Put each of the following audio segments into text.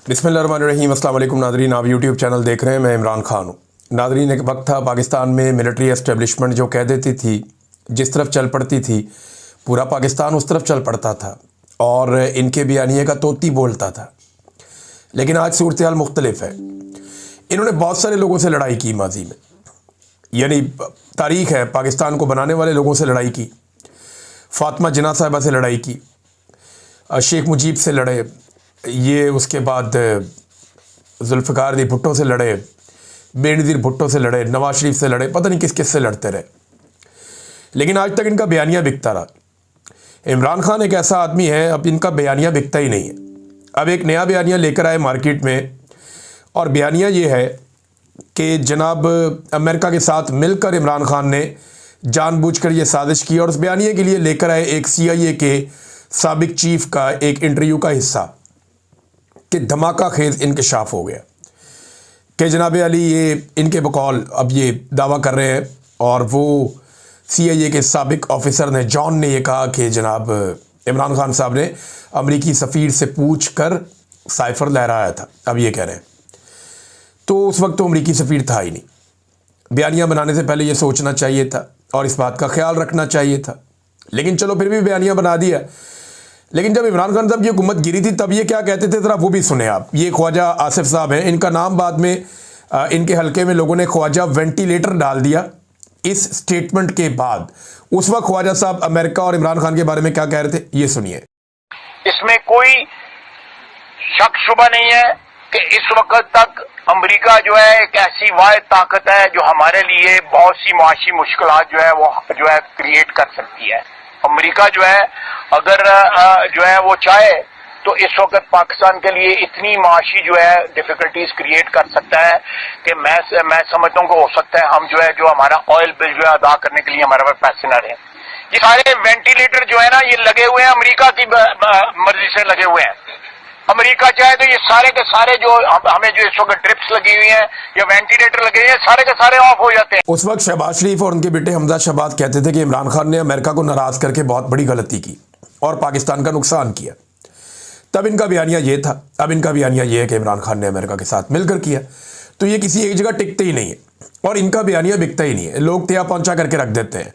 बिस्मिल्लाहिर्रहमानिर्रहीम। अस्सलाम वालेकुम नादरीन, आप यूट्यूब चैनल देख रहे हैं। मैं इमरान खान हूँ। नादरीन, एक वक्त था पाकिस्तान में मिलिट्री एस्टेब्लिशमेंट जो कह देती थी, जिस तरफ चल पड़ती थी, पूरा पाकिस्तान उस तरफ चल पड़ता था और इनके बयानिए का तोती बोलता था। लेकिन आज सूरत हाल मुख्तलिफ है। इन्होंने बहुत सारे लोगों से लड़ाई की माजी में, यानी तारीख़ है, पाकिस्तान को बनाने वाले लोगों से लड़ाई की, फ़ातिमा जिन्ना साहिबा से लड़ाई की, शेख मुजीब से लड़े, ये उसके बाद जुल्फ़िकार दी भुट्टो से लड़े, बेनज़ीर भुट्टो से लड़े, नवाज शरीफ से लड़े, पता नहीं किस किस से लड़ते रहे। लेकिन आज तक इनका बयानिया बिकता रहा। इमरान खान एक ऐसा आदमी है, अब इनका बयानिया बिकता ही नहीं है। अब एक नया बयानिया लेकर आए मार्केट में, और बयानिया ये है कि जनाब अमेरिका के साथ मिलकर इमरान खान ने जानबूझकर ये साजिश की, और उस बयानिए के लिए लेकर आए एक CIA के साबिक चीफ का एक इंटरव्यू का हिस्सा कि धमाका खेज इंकशाफ हो गया कि जनाब अली ये इनके बकौल अब ये दावा कर रहे हैं, और वो CIA के साबिक ऑफिसर ने, जॉन ने, ये कहा कि जनाब इमरान खान साहब ने अमरीकी सफ़ीर से पूछ कर साइफर लहराया था। अब ये कह रहे हैं, तो उस वक्त तो अमरीकी सफ़ीर था ही नहीं। बयानिया बनाने से पहले ये सोचना चाहिए था और इस बात का ख्याल रखना चाहिए था। लेकिन चलो, फिर भी बयानिया बना दिया। लेकिन जब इमरान खान साहब की हुकूमत गिरी थी, तब ये क्या कहते थे, ज़रा वो भी सुने आप। ये ख्वाजा आसिफ साहब हैं, इनका नाम बाद में इनके हलके में लोगों ने ख्वाजा वेंटिलेटर डाल दिया इस स्टेटमेंट के बाद। उस वक्त ख्वाजा साहब अमेरिका और इमरान खान के बारे में क्या कह रहे थे, ये सुनिए। इसमें कोई शक शुबा नहीं है कि इस वक्त तक अमेरिका जो है एक ऐसी वाहिद ताकत है जो हमारे लिए बहुत सी मुआशी मुश्किलात जो है क्रिएट कर सकती है। अमेरिका जो है अगर जो है वो चाहे तो इस वक्त पाकिस्तान के लिए इतनी माशी जो है डिफिकल्टीज क्रिएट कर सकता है कि मैं समझता हूँ कि हो सकता है हम जो हमारा ऑयल बिल जो है अदा करने के लिए हमारे पास पैसे न रहे। ये सारे वेंटिलेटर जो है ना, ये लगे हुए हैं अमेरिका की मर्जी से लगे हुए हैं। अमेरिका चाहे तो ये सारे के सारे जो हमें जो इस वक्त ड्रिप्स लगी हुई हैं या वेंटिलेटर लगे हुए हैं, सारे के सारे ऑफ हो जाते हैं। उस वक्त शहबाज शरीफ और उनके बेटे हमजा शहबाज कहते थे कि इमरान खान ने अमेरिका को नाराज करके बहुत बड़ी गलती की और पाकिस्तान का नुकसान किया। तब इनका बयानिया ये था। अब इनका बयानिया ये है कि इमरान खान ने अमेरिका के साथ मिलकर किया। तो ये किसी एक जगह टिकते ही नहीं है और इनका बयानिया बिकता ही नहीं है। लोग तया पहुंचा करके रख देते हैं।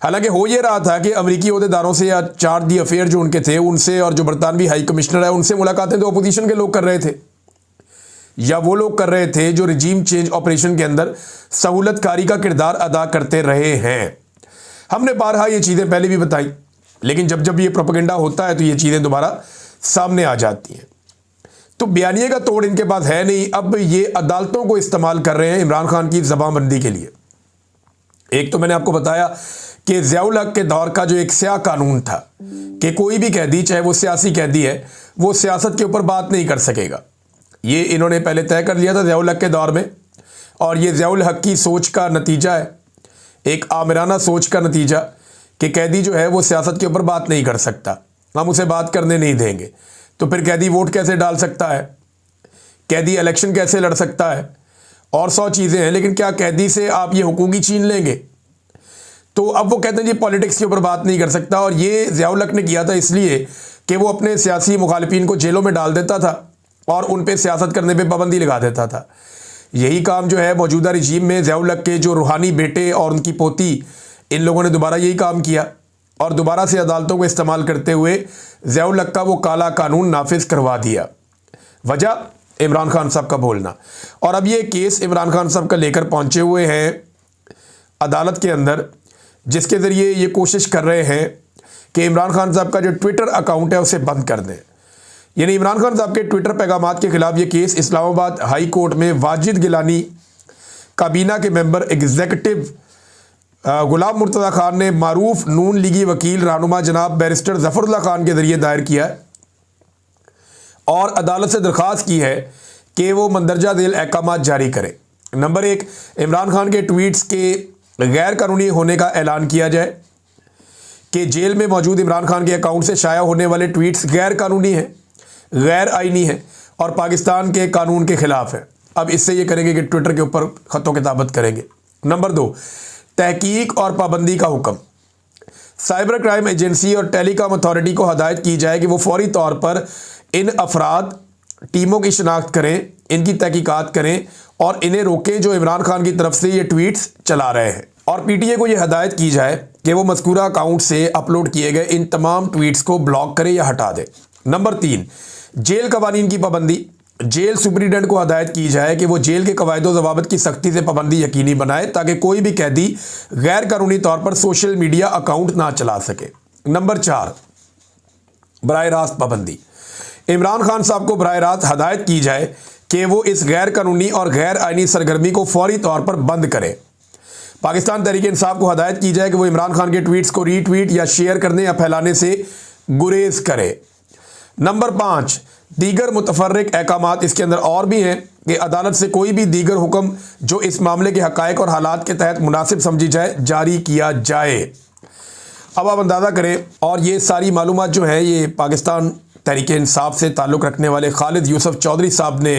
हालांकि हो ये रहा था कि अमरीकी ओहदेदारों से या चार्ज दी अफेयर जो उनके थे उनसे, और जो बरतानवी हाई कमिश्नर है उनसे मुलाकातें तो अपोजिशन के लोग कर रहे थे, या वो लोग कर रहे थे जो रिजीम चेंज ऑपरेशन के अंदर सहूलतकारी का किरदार अदा करते रहे हैं। हमने बारहा ये चीज़ें पहले भी बताई, लेकिन जब जब ये प्रोपेगेंडा होता है तो ये चीज़ें दोबारा सामने आ जाती हैं। तो बयानिए का तोड़ इनके पास है नहीं। अब ये अदालतों को इस्तेमाल कर रहे हैं इमरान खान की जबानबंदी के लिए। एक तो मैंने आपको बताया कि ज़ियाउल हक के दौर का जो एक स्याह कानून था कि कोई भी कैदी, चाहे वो सियासी कैदी है, वो सियासत के ऊपर बात नहीं कर सकेगा। ये इन्होंने पहले तय कर लिया था ज़ियाउल हक के दौर में, और ये ज़ियाउल हक की सोच का नतीजा है, एक आमिराना सोच का नतीजा, कि कैदी जो है वो सियासत के ऊपर बात नहीं कर सकता, हम उसे बात करने नहीं देंगे। तो फिर कैदी वोट कैसे डाल सकता है, कैदी इलेक्शन कैसे लड़ सकता है, और 100 चीज़ें हैं। लेकिन क्या कैदी से आप ये हुकूक ही छीन लेंगे? तो अब वो कहते हैं जी पॉलिटिक्स के ऊपर बात नहीं कर सकता। और ये ज़ियाउल हक ने किया था इसलिए कि वो अपने सियासी मुखालिफिन को जेलों में डाल देता था और उन पे सियासत करने पे पाबंदी लगा देता था। यही काम जो है मौजूदा रिजीम में ज़ियाउल हक के जो रूहानी बेटे और उनकी पोती, इन लोगों ने दोबारा यही काम किया और दोबारा से अदालतों को इस्तेमाल करते हुए ज़ियाउल हक का वो काला कानून नाफिज करवा दिया। वजह इमरान खान साहब का बोलना। और अब ये केस इमरान खान साहब का लेकर पहुँचे हुए हैं अदालत के अंदर, जिसके ज़रिए ये कोशिश कर रहे हैं कि इमरान खान साहब का जो ट्विटर अकाउंट है उसे बंद कर दें। यानी इमरान खान साहब के ट्विटर पैगामात के ख़िलाफ़ ये केस इस्लामाबाद हाई कोर्ट में वाजिद गिलानी, काबीना के मेंबर एग्जीक्यूटिव गुलाम मुर्तज़ा खान ने मारूफ नून लीगी वकील रहनुमा जनाब बैरिस्टर ज़फ़रुल्लाह खान के ज़रिए दायर किया है और अदालत से दरख्वास्त की है कि वो मंदरजा झेल अहकामात जारी करें। नंबर 1, इमरान खान के ट्वीट्स के गैर कानूनी होने का ऐलान किया जाए कि जेल में मौजूद इमरान खान के अकाउंट से शाया होने वाले ट्वीट्स गैर कानूनी हैं, गैर आईनी हैं और पाकिस्तान के कानून के ख़िलाफ़ है। अब इससे ये करेंगे कि ट्विटर के ऊपर ख़तों किताबत करेंगे। नंबर 2, तहकीक और पाबंदी का हुक्म। साइबर क्राइम एजेंसी और टेलीकॉम अथॉरिटी को हदायत की जाए कि वो फौरी तौर पर इन अफराद टीमों की शिनाख्त करें, इनकी तहकीकात करें और इन्हें रोकें जो इमरान खान की तरफ से ये ट्वीट्स चला रहे हैं। और पीटीए को ये हदायत की जाए कि वो मज़कूरा अकाउंट से अपलोड किए गए इन तमाम ट्वीट्स को ब्लॉक करे या हटा दे। नंबर 3, जेल कवानीन की पाबंदी। जेल सुपरिटेंडेंट को हदायत की जाए कि वो जेल के कवायदो ज़वाबित की सख्ती से पाबंदी यकीनी बनाए ताकि कोई भी कैदी गैर कानूनी तौर पर सोशल मीडिया अकाउंट ना चला सके। नंबर 4, बराह रास्त पाबंदी। इमरान खान साहब को बराह रास्त हदायत की जाए कि वो इस गैर कानूनी और गैर आइनी सरगर्मी को फौरी तौर पर बंद करें। पाकिस्तान तहरीक इंसाफ को हदायत की जाए कि वो इमरान खान के ट्वीट्स को रीट्वीट या शेयर करने या फैलाने से गुरेज करे। नंबर 5, दीगर मुतफर्रिक अहकामात। इसके अंदर और भी हैं कि अदालत से कोई भी दीगर हुक्म जो इस मामले के हकायक और हालात के तहत मुनासिब समझी जाए जारी किया जाए। अब आप अंदाज़ा करें, और ये सारी मालूमात जो है ये पाकिस्तान तहरीक इंसाफ से ताल्लुक़ रखने वाले खालिद यूसुफ चौधरी साहब ने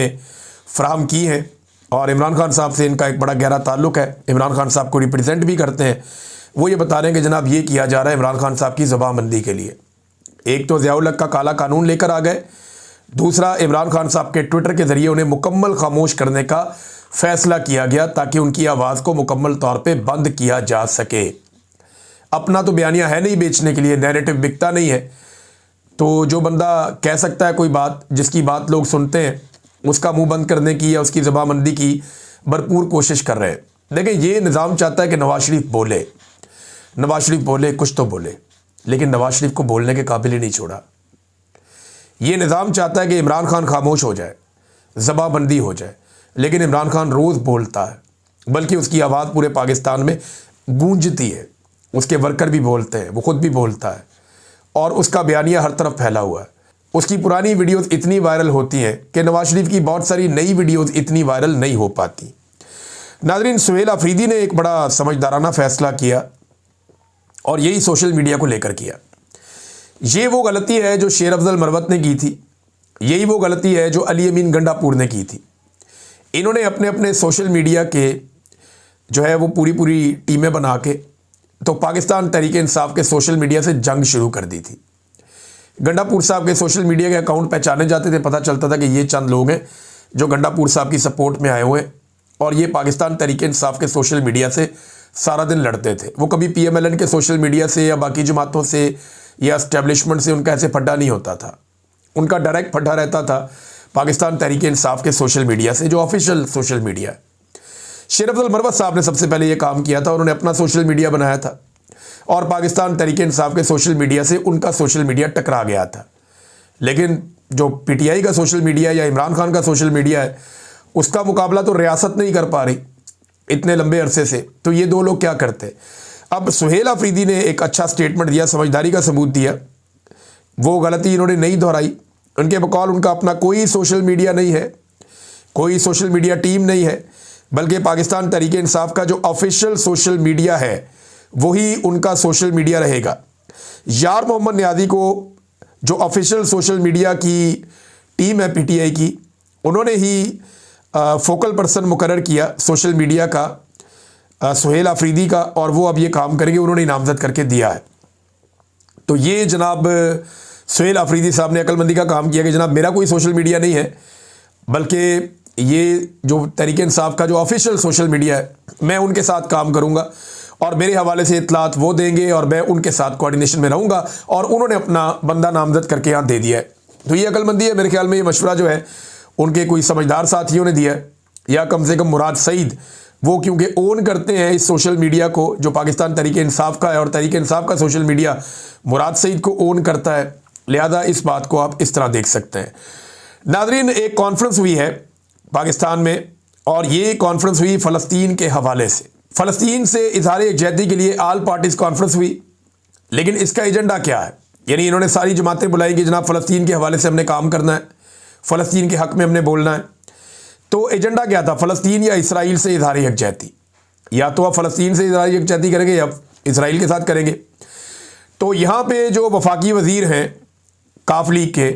फ्राहम की हैं और इमरान खान साहब से इनका एक बड़ा गहरा ताल्लुक़ है। इमरान खान साहब को रिप्रेजेंट भी करते हैं। वो ये बता रहे हैं कि जनाब ये किया जा रहा है इमरान खान साहब की ज़बानबंदी के लिए। एक तो ज़ियाउल हक का काला कानून लेकर आ गए, दूसरा इमरान खान साहब के ट्विटर के ज़रिए उन्हें मुकम्मल खामोश करने का फ़ैसला किया गया ताकि उनकी आवाज़ को मुकम्मल तौर पर बंद किया जा सके। अपना तो बयानिया है नहीं बेचने के लिए, नैरेटिव बिकता नहीं है, तो जो बंदा कह सकता है कोई बात जिसकी बात लोग सुनते हैं उसका मुंह बंद करने की या उसकी ज़बानबंदी की भरपूर कोशिश कर रहे हैं। देखिए, ये निज़ाम चाहता है कि नवाज शरीफ बोले, नवाज शरीफ बोले, कुछ तो बोले, लेकिन नवाज शरीफ को बोलने के काबिल ही नहीं छोड़ा। ये निज़ाम चाहता है कि इमरान खान खामोश हो जाए, ज़बानबंदी हो जाए, लेकिन इमरान खान रोज़ बोलता है, बल्कि उसकी आवाज़ पूरे पाकिस्तान में गूंजती है। उसके वर्कर भी बोलते हैं, वो खुद भी बोलता है और उसका बयानिया हर तरफ फैला हुआ है। उसकी पुरानी वीडियोस इतनी वायरल होती हैं कि नवाज शरीफ की बहुत सारी नई वीडियोस इतनी वायरल नहीं हो पाती। नाज़रीन, सुहेल अफरीदी ने एक बड़ा समझदाराना फ़ैसला किया और यही सोशल मीडिया को लेकर किया। ये वो गलती है जो शेर अफजल मरवत ने की थी, यही वो गलती है जो अली अमीन गंडापुर ने की थी। इन्होंने अपने अपने सोशल मीडिया के जो है वो पूरी टीमें बना के तो पाकिस्तान तहरीक इंसाफ के सोशल मीडिया से जंग शुरू कर दी थी। गंडापुर साहब के सोशल मीडिया के अकाउंट पहचाने जाते थे, पता चलता था कि ये चंद लोग हैं जो गंडापुर साहब की सपोर्ट में आए हुए हैं और ये पाकिस्तान तहरीक इंसाफ के सोशल मीडिया से सारा दिन लड़ते थे। वो कभी PMLN के सोशल मीडिया से या बाकी जमातों से या एस्टेब्लिशमेंट से उनका ऐसे फड्डा नहीं होता था। उनका डायरेक्ट फड्डा रहता था पाकिस्तान तहरीक इंसाफ के सोशल मीडिया से, जो ऑफिशियल सोशल मीडिया है। शेर अफजल मरवत साहब ने सबसे पहले ये काम किया था। उन्होंने अपना सोशल मीडिया बनाया था और पाकिस्तान तहरीक इंसाफ के सोशल मीडिया से उनका सोशल मीडिया टकरा गया था। लेकिन जो PTI का सोशल मीडिया या इमरान खान का सोशल मीडिया है, उसका मुकाबला तो रियासत नहीं कर पा रही इतने लंबे अरसे से। तो ये दो लोग क्या करते? अब सुहेल अफरीदी ने एक अच्छा स्टेटमेंट दिया, समझदारी का सबूत दिया। वो गलती इन्होंने नहीं दोहराई। उनके बकौल उनका अपना कोई सोशल मीडिया नहीं है, कोई सोशल मीडिया टीम नहीं है, बल्कि पाकिस्तान तहरीक इंसाफ का जो ऑफिशियल सोशल मीडिया है वही उनका सोशल मीडिया रहेगा। यार मोहम्मद नियाज़ी को जो ऑफिशियल सोशल मीडिया की टीम है PTI की, उन्होंने ही फोकल पर्सन मुकर्रर किया सोशल मीडिया का सुहेल अफरीदी का, और वो अब ये काम करेंगे, उन्होंने नामजद करके दिया है। तो ये जनाब सुहेल अफरीदी साहब ने अक्लमंदी का काम किया कि जनाब मेरा कोई सोशल मीडिया नहीं है, बल्कि ये जो तहरीक इंसाफ का जो ऑफिशियल सोशल मीडिया है मैं उनके साथ काम करूंगा और मेरे हवाले से इतलात वो देंगे और मैं उनके साथ कोऑर्डिनेशन में रहूंगा। और उन्होंने अपना बंदा नामजद करके यहाँ दे दिया है। तो ये अक्लमंदी है। मेरे ख्याल में ये मशवरा जो है उनके कोई समझदार साथियों ने दिया है, या कम से कम मुराद सईद, वो क्योंकि ओन करते हैं इस सोशल मीडिया को जो पाकिस्तान तहरीक इंसाफ का है और तहरीक इंसाफ का सोशल मीडिया मुराद सईद को ओन करता है, लिहाजा इस बात को आप इस तरह देख सकते हैं। नाज़रीन, एक कॉन्फ्रेंस हुई है पाकिस्तान में और ये कॉन्फ्रेंस हुई फ़लस्तीन के हवाले से। फ़लस्तीन से इजहार यकजहती के लिए आल पार्टीज़ कॉन्फ्रेंस हुई, लेकिन इसका एजेंडा क्या है? यानी इन्होंने सारी जमातें बुलाई कि जनाब फ़लस्तीन के हवाले से हमने काम करना है, फ़लस्तीन के हक़ में हमने बोलना है। तो एजेंडा क्या था? फ़लस्तीन या इसराइल से इजहार यकजहती। या तो आप फ़लस्तीन से इजहार यकजहती करेंगे या इसराइल के साथ करेंगे। तो यहाँ पे जो वफाकी वज़ीर हैं काफ लीग के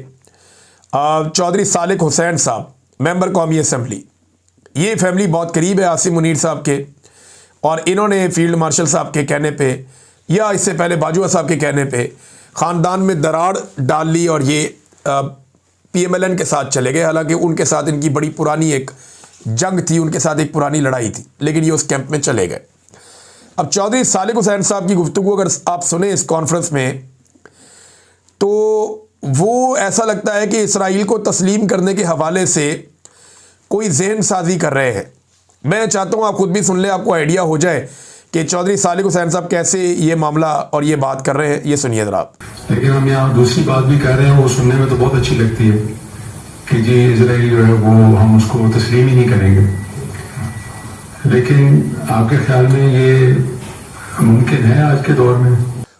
चौधरी सालिक हुसैन साहब, मेंबर कौमी असम्बली, ये फैमिली बहुत करीब है आसिम मुनीर साहब के, और इन्होंने फील्ड मार्शल साहब के कहने पे या इससे पहले बाजुआ साहब के कहने पे ख़ानदान में दरार डाल ली और ये PMLN के साथ चले गए। हालांकि उनके साथ इनकी बड़ी पुरानी एक जंग थी, उनके साथ एक पुरानी लड़ाई थी, लेकिन ये उस कैंप में चले गए। अब चौधरी सालिक हुसैन साहब की गुफ्तगू अगर आप सुने इस कॉन्फ्रेंस में, तो वो ऐसा लगता है कि इसराइल को तस्लीम करने के हवाले से कोई जहन साजी कर रहे हैं। मैं चाहता हूँ आप खुद भी सुन लें, आपको आइडिया हो जाए कि चौधरी सालिक हुसैन साहब कैसे ये मामला और ये बात कर रहे हैं। ये सुनिए जरा आप। लेकिन हम यहाँ दूसरी बात भी कह रहे हैं, वो सुनने में तो बहुत अच्छी लगती है कि जी इजराइल जो है वो हम उसको तस्लीम ही नहीं करेंगे, लेकिन आपके ख्याल में ये मुमकिन है आज के दौर में?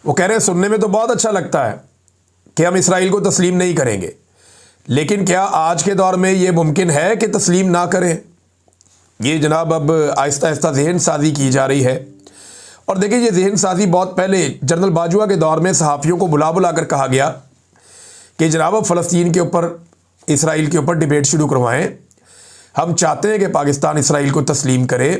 वो कह रहे हैं सुनने में तो बहुत अच्छा लगता है कि हम इसराइल को तस्लीम नहीं करेंगे, लेकिन क्या आज के दौर में ये मुमकिन है कि तस्लीम ना करें? ये जनाब अब आहिस्ता आहिस्ता जहन साजी की जा रही है। और देखिए, ये जहन साजी बहुत पहले जनरल बाजवा के दौर में सहाफ़ियों को बुला बुला कर कहा गया कि जनाब अब फ़लस्तीन के ऊपर, इसराइल के ऊपर डिबेट शुरू करवाएं। हम चाहते हैं कि पाकिस्तान इसराइल को तस्लीम करे,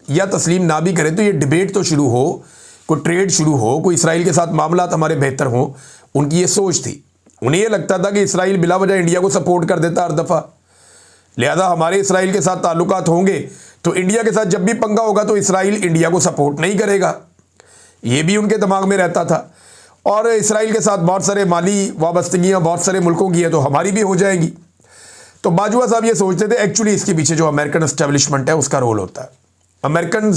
या तस्लीम ना भी करे तो ये डिबेट तो शुरू हो, कोई ट्रेड शुरू हो, कोई इसराइल के साथ मामलात हमारे बेहतर हों। उनकी ये सोच थी। उन्हें ये लगता था कि इसराइल बिला वजह इंडिया को सपोर्ट कर देता हर दफ़ा, लिहाजा हमारे इसराइल के साथ ताल्लुकात होंगे तो इंडिया के साथ जब भी पंगा होगा तो इसराइल इंडिया को सपोर्ट नहीं करेगा। ये भी उनके दिमाग में रहता था। और इसराइल के साथ बहुत सारे माली वाबस्तगियाँ बहुत सारे मुल्कों की है, तो हमारी भी हो जाएंगी। तो बाजवा साहब ये सोचते थे। एक्चुअली इसके पीछे जो अमेरिकन एस्टेब्लिशमेंट है उसका रोल होता है। अमेरिकन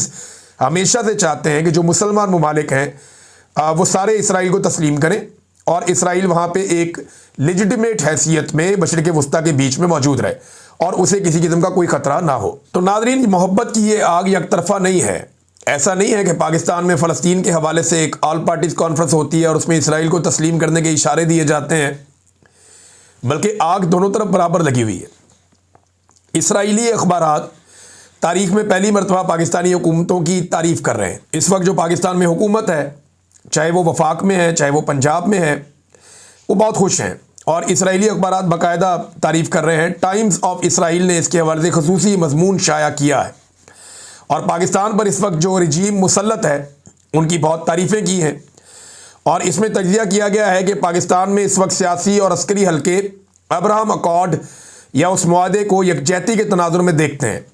हमेशा से चाहते हैं कि जो मुसलमान ममालिक हैं वो सारे इसराइल को तस्लीम करें और इसराइल वहाँ पे एक लेजिटिमेट हैसियत में मशरिक़ वस्ता के बीच में मौजूद रहे और उसे किसी किस्म का कोई ख़तरा ना हो। तो नाज़रीन, मोहब्बत की ये आग एक तरफा नहीं है। ऐसा नहीं है कि पाकिस्तान में फ़लस्तीन के हवाले से एक ऑल पार्टीज़ कॉन्फ्रेंस होती है और उसमें इसराइल को तस्लीम करने के इशारे दिए जाते हैं, बल्कि आग दोनों तरफ बराबर लगी हुई है। इसराइली अखबारात तारीख़ में पहली मरतबा पाकिस्तानी हुकूमतों की तारीफ़ कर रहे हैं। इस वक्त जो पाकिस्तान में हुकूमत है, चाहे वो वफाक में है चाहे वो पंजाब में है, वो बहुत खुश हैं और इसराइली अखबारात बाकायदा तारीफ़ कर रहे हैं। टाइम्स ऑफ इसराइल ने इसके हवाले से खसूसी मजमून शाया किया है और पाकिस्तान पर इस वक्त जो रजीम मुसल्लत है उनकी बहुत तारीफ़ें की हैं। और इसमें तज्जिया किया गया है कि पाकिस्तान में इस वक्त सियासी और अस्करी हल्के अब्राहम अकॉर्ड या उस मुआहदे को यकजहती के तनाजुर में देखते हैं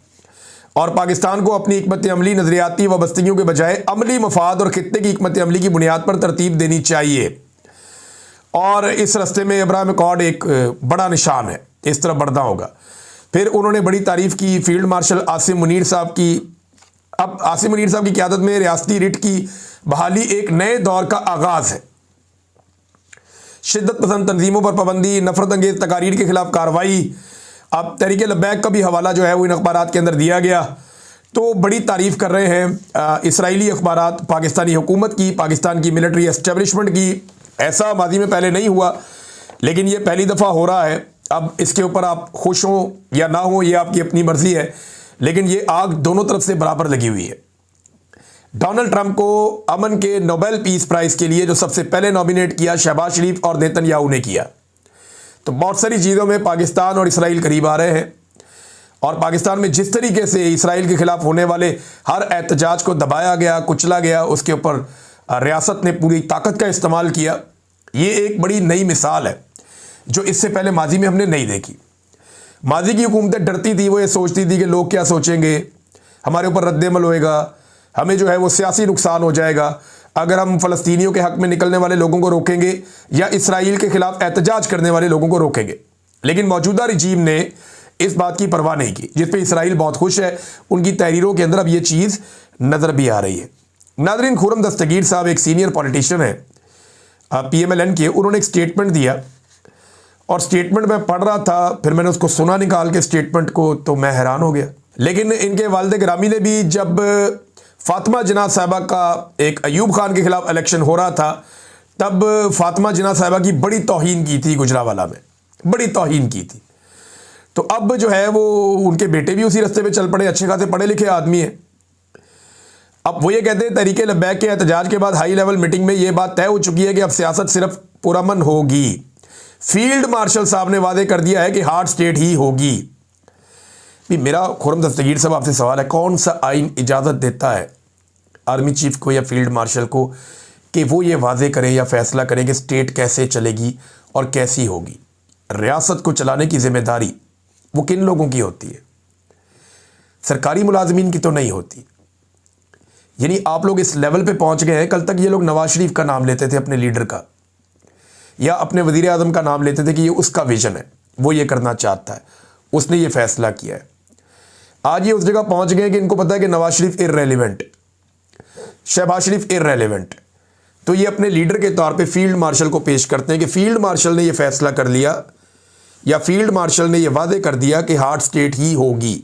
और पाकिस्तान को अपनी हिकमत अमली नज़रियाती वाबस्तगियों के बजाय अमली मफाद और खित्ते की हिकमत अमली की बुनियाद पर तरतीब देनी चाहिए। और इस रस्ते में अब्राहम अकॉर्ड एक बड़ा निशान है, इस तरफ बढ़ना होगा। फिर उन्होंने बड़ी तारीफ़ की फील्ड मार्शल आसिम मुनीर साहब की। अब आसिम मुनीर साहब की क़यादत में रियासती रिट की बहाली एक नए दौर का आगाज़ है। शिद्दत पसंद तंजीमों पर पाबंदी, नफरत अंगेज़ तकारीर के खिलाफ कार्रवाई। अब तहरीक लब्बैक का भी हवाला जो है वो इन अखबारात के अंदर दिया गया। तो बड़ी तारीफ़ कर रहे हैं इसराइली अखबारात पाकिस्तानी हुकूमत की, पाकिस्तान की मिलिट्री एस्टेब्लिशमेंट की। ऐसा माजी में पहले नहीं हुआ, लेकिन ये पहली दफ़ा हो रहा है। अब इसके ऊपर आप खुश हों या ना हों ये आपकी अपनी मर्ज़ी है, लेकिन ये आग दोनों तरफ से बराबर लगी हुई है। डोनाल्ड ट्रंप को अमन के नोबेल पीस प्राइज़ के लिए जो सबसे पहले नॉमिनेट किया शहबाज शरीफ और नेतन्याहू ने किया। तो बहुत सारी चीज़ों में पाकिस्तान और इसराइल करीब आ रहे हैं और पाकिस्तान में जिस तरीके से इसराइल के ख़िलाफ़ होने वाले हर एहतजाज को दबाया गया, कुचला गया, उसके ऊपर रियासत ने पूरी ताकत का इस्तेमाल किया। ये एक बड़ी नई मिसाल है जो इससे पहले माजी में हमने नहीं देखी। माजी की हुकूमतें डरती थी, वो ये सोचती थी कि लोग क्या सोचेंगे, हमारे ऊपर रद्द-ए-अमल होएगा, हमें जो है वो सियासी नुकसान हो जाएगा अगर हम फ़लस्तीनियों के हक़ में निकलने वाले लोगों को रोकेंगे या इसराइल के ख़िलाफ़ एहतजाज करने वाले लोगों को रोकेंगे। लेकिन मौजूदा रजीम ने इस बात की परवाह नहीं की, जिस पे इसराइल बहुत खुश है। उनकी तहरीरों के अंदर अब ये चीज़ नज़र भी आ रही है। नाज़रीन, खुर्रम दस्तगीर साहब एक सीनियर पॉलिटिशियन है PMLN के। उन्होंने एक स्टेटमेंट दिया और स्टेटमेंट मैं पढ़ रहा था, फिर मैंने उसको सुना निकाल के स्टेटमेंट को, तो मैं हैरान हो गया। लेकिन इनके वालिद गिरामी ने भी जब फातिमा जिन्ना साहिबा का एक अयूब खान के खिलाफ इलेक्शन हो रहा था तब फातिमा जिन्ना साहिबा की बड़ी तौहीन की थी, गुजरावाला में बड़ी तौहीन की थी। तो अब जो है वो उनके बेटे भी उसी रास्ते पे चल पड़े, अच्छे खासे पढ़े लिखे आदमी हैं। अब वो ये कहते हैं तहरीक लब्बैक के एहतजाज के बाद हाई लेवल मीटिंग में ये बात तय हो चुकी है कि अब सियासत सिर्फ पुरअमन होगी। फील्ड मार्शल साहब ने वादे कर दिया है कि हार्ड स्टेट ही होगी। भी मेरा खुर्रम दस्तगीर साहब आपसे सवाल है, कौन सा आइन इजाज़त देता है आर्मी चीफ को या फील्ड मार्शल को कि वो ये वादे करें या फैसला करें कि स्टेट कैसे चलेगी और कैसी होगी? रियासत को चलाने की जिम्मेदारी वो किन लोगों की होती है? सरकारी मुलाजमीन की तो नहीं होती। यानी आप लोग इस लेवल पे पहुंच गए हैं, कल तक ये लोग नवाज शरीफ का नाम लेते थे अपने लीडर का, या अपने वजीर आजम का नाम लेते थे कि ये उसका विजन है, वो ये करना चाहता है, उसने ये फैसला किया है। आज ये उस जगह पहुंच गए कि इनको पता है कि नवाज शरीफ इररेलेवेंट, शहबाज शरीफ इररेलेवेंट, तो ये अपने लीडर के तौर पे फील्ड मार्शल को पेश करते हैं कि फील्ड मार्शल ने ये फैसला कर लिया, या फील्ड मार्शल ने ये वादे कर दिया कि हार्ड स्टेट ही होगी,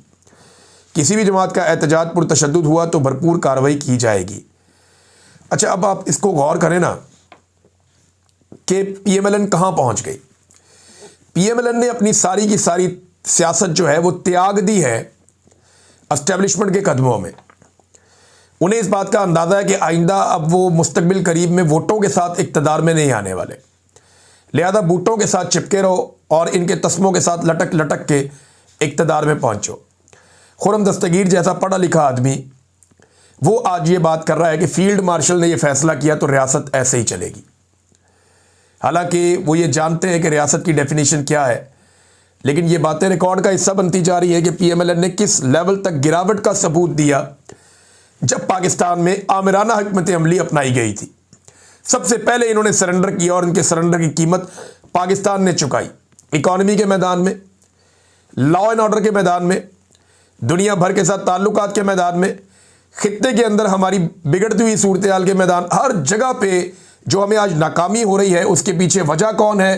किसी भी जमात का एहतजाज पुरतशद्दुद हुआ तो भरपूर कार्रवाई की जाएगी। अच्छा, अब आप इसको गौर करें ना कि पीएमएलएन कहां पहुंच गई। पीएमएलएन ने अपनी सारी की सारी सियासत जो है वो त्याग दी है एस्टेब्लिशमेंट के कदमों में। उन्हें इस बात का अंदाजा है कि आइंदा अब वो मुस्तकबिल करीब में वोटों के साथ इक्तदार में नहीं आने वाले, लिहाजा बूटों के साथ चिपके रहो और इनके तस्मों के साथ लटक लटक के इक्तदार में पहुंचो। खुर्रम दस्तगीर जैसा पढ़ा लिखा आदमी वो आज ये बात कर रहा है कि फील्ड मार्शल ने ये फैसला किया तो रियासत ऐसे ही चलेगी। हालांकि वो ये जानते हैं कि रियासत की डेफिनेशन क्या है, लेकिन ये बातें रिकॉर्ड का हिस्सा बनती जा रही है कि पीएमएलएन ने किस लेवल तक गिरावट का सबूत दिया जब पाकिस्तान में आमिराना हिकमत अमली अपनाई गई थी। सबसे पहले इन्होंने सरेंडर किया और इनके सरेंडर की कीमत पाकिस्तान ने चुकाई। इकॉनमी के मैदान में, लॉ एंड ऑर्डर के मैदान में, दुनिया भर के साथ ताल्लुकात के मैदान में, खित्ते के अंदर हमारी बिगड़ती हुई सूरत हाल के मैदान, हर जगह पे जो हमें आज नाकामी हो रही है उसके पीछे वजह कौन है?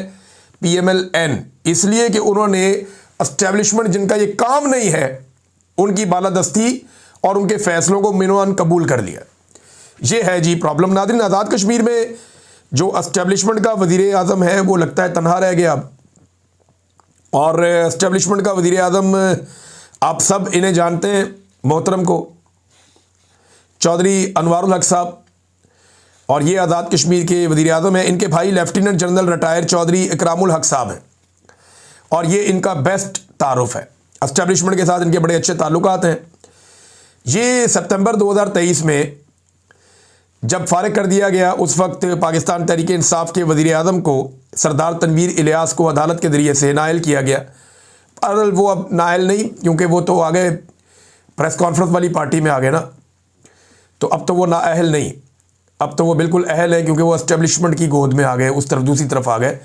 पीएमएलएन। इसलिए कि उन्होंने एस्टेब्लिशमेंट जिनका ये काम नहीं है उनकी बालादस्ती और उनके फैसलों को मिनोअन कबूल कर लिया। ये है जी प्रॉब्लम। नाज़रीन, आज़ाद कश्मीर में जो एस्टेब्लिशमेंट का वजीर आज़म है वो लगता है तनहा रह गया अब, और एस्टेब्लिशमेंट का वजीर आज़म आप सब इन्हें जानते हैं, मोहतरम को, चौधरी अनवारुल हक साहब, और ये आज़ाद कश्मीर के वज़ीर आज़म हैं। इनके भाई lieutenant general retire Chaudhary Ikramul हक साहब हैं, और ये इनका बेस्ट तारुफ है एस्टेब्लिशमेंट के साथ, इनके बड़े अच्छे ताल्लुकात हैं। ये सितंबर 2023 में जब फारिग कर दिया गया, उस वक्त पाकिस्तान तहरीक इंसाफ के वज़ीर आज़म को सरदार तनवीर इलियास को अदालत के ज़रिए से नाअहल किया गया। पर वो अब नाअहल नहीं, क्योंकि वो तो आ गए प्रेस कॉन्फ्रेंस वाली पार्टी में आ गए ना, तो अब तो वो नाअहल नहीं, अब तो वो बिल्कुल अहल है, क्योंकि वो एस्टेब्लिशमेंट की गोद में आ गए, उस तरफ दूसरी तरफ आ गए।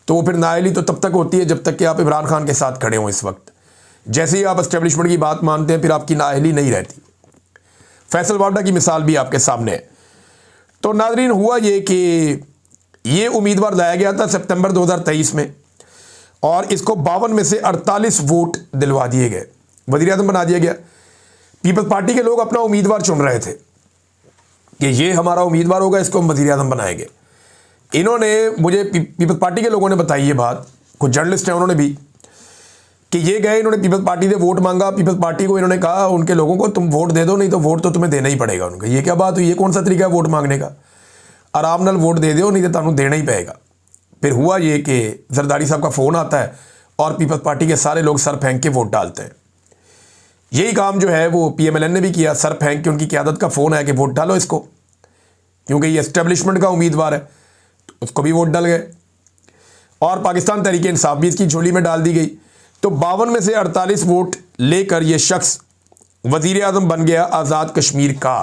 तो वो फिर नाअहली तो तब तक होती है जब तक कि आप इमरान खान के साथ खड़े हों। इस वक्त जैसे ही आप एस्टेब्लिशमेंट की बात मानते हैं फिर आपकी नाअहली नहीं रहती। फैसल वाडा की मिसाल भी आपके सामने है। तो नाज़रीन, हुआ ये कि ये उम्मीदवार लाया गया था सितंबर 2023 में, और इसको 52 में से 48 वोट दिलवा दिए गए, वज़ीर आज़म बना दिया गया। पीपल्स पार्टी के लोग अपना उम्मीदवार चुन रहे थे कि ये हमारा उम्मीदवार होगा, इसको हम वज़ीर आज़म बनाएंगे। इन्होंने, मुझे पीपल्स पार्टी के लोगों ने बताई ये बात, कुछ जर्नलिस्ट हैं उन्होंने भी, कि ये गए, इन्होंने पीपल्स पार्टी से वोट मांगा। पीपल्स पार्टी को इन्होंने कहा उनके लोगों को, तुम वोट दे दो, नहीं तो वोट तो तुम्हें देना ही पड़ेगा। उनका ये क्या बात हुई? ये कौन सा तरीका है वोट मांगने का? आराम नाल वोट दे दो, नहीं तो तुम्हें देना ही पड़ेगा। फिर हुआ ये कि जरदारी साहब का फ़ोन आता है और पीपल्स पार्टी के सारे लोग सर फेंक के वोट डालते हैं। यही काम जो है वो पीएमएलएन ने भी किया, सर फेंक के उनकी क़यादत का फ़ोन है कि वोट डालो इसको, क्योंकि ये एस्टेब्लिशमेंट का उम्मीदवार है, तो उसको भी वोट डल गए, और पाकिस्तान तहरीक इंसाफ भी इसकी झोली में डाल दी गई। तो 52 में से 48 वोट लेकर ये शख्स वज़ीर आज़म बन गया आज़ाद कश्मीर का।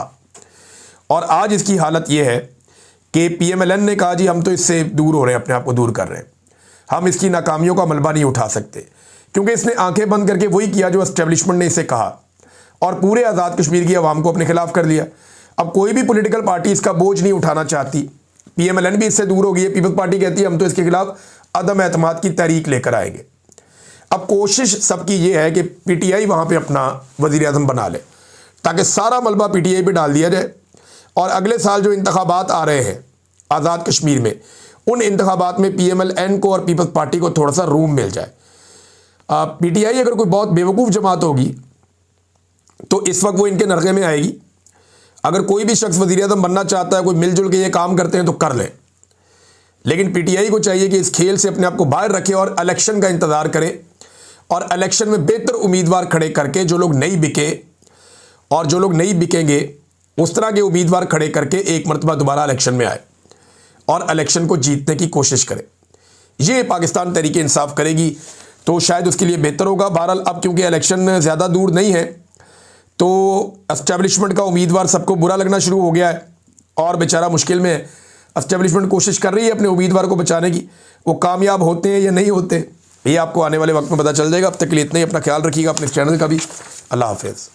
और आज इसकी हालत ये है कि पीएमएलएन ने कहा जी हम तो इससे दूर हो रहे हैं, अपने आप को दूर कर रहे हैं, हम इसकी नाकामियों का मलबा नहीं उठा सकते, क्योंकि इसने आंखें बंद करके वही किया जो एस्टेब्लिशमेंट ने इसे कहा, और पूरे आज़ाद कश्मीर की आवाम को अपने खिलाफ कर लिया। अब कोई भी पॉलिटिकल पार्टी इसका बोझ नहीं उठाना चाहती। पीएमएलएन भी इससे दूर हो गई है। पीपल्स पार्टी कहती है हम तो इसके खिलाफ अदम एतमाद की तहरीक लेकर आएंगे। अब कोशिश सबकी ये है कि पीटीआई वहाँ पे अपना वज़ीर आज़म बना ले, ताकि सारा मलबा पीटीआई पे डाल दिया जाए, और अगले साल जो इंतखाबात आ रहे हैं आज़ाद कश्मीर में, उन इंतखाबात में पीएमएलएन को और पीपल्स पार्टी को थोड़ा सा रूम मिल जाए। पीटीआई अगर कोई बहुत बेवकूफ़ जमात होगी तो इस वक्त वो इनके नरक़े में आएगी। अगर कोई भी शख्स वज़ीर आज़म बनना चाहता है, कोई मिलजुल के ये काम करते हैं तो कर लें, लेकिन पीटीआई को चाहिए कि इस खेल से अपने आप को बाहर रखे और इलेक्शन का इंतज़ार करे, और इलेक्शन में बेहतर उम्मीदवार खड़े करके, जो लोग नहीं बिके और जो लोग नहीं बिकेंगे उस तरह के उम्मीदवार खड़े करके एक मरतबा दोबारा इलेक्शन में आए और इलेक्शन को जीतने की कोशिश करे। ये पाकिस्तान तहरीक इंसाफ करेगी तो शायद उसके लिए बेहतर होगा। बहरहाल अब क्योंकि इलेक्शन ज़्यादा दूर नहीं है तो एस्टेब्लिशमेंट का उम्मीदवार सबको बुरा लगना शुरू हो गया है और बेचारा मुश्किल में है। एस्टेब्लिशमेंट कोशिश कर रही है अपने उम्मीदवार को बचाने की, वो कामयाब होते हैं या नहीं होते ये आपको आने वाले वक्त में पता चल जाएगा। अब तक के लिए इतना ही, अपना ख्याल रखिएगा, अपने चैनल का भी। अल्लाह हाफिज़।